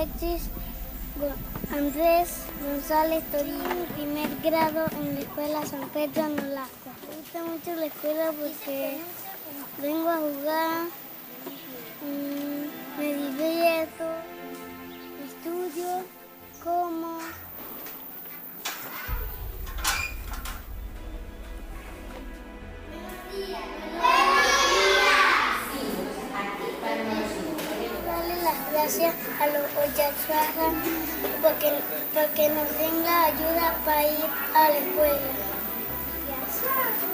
Alexis Andrés González Torino, primer grado en la escuela San Pedro Nolasco. Me gusta mucho la escuela porque vengo a jugar, me divierto, estudio, como. Darle las gracias a los Oyarzún porque nos den la ayuda para ir a la escuela. Gracias.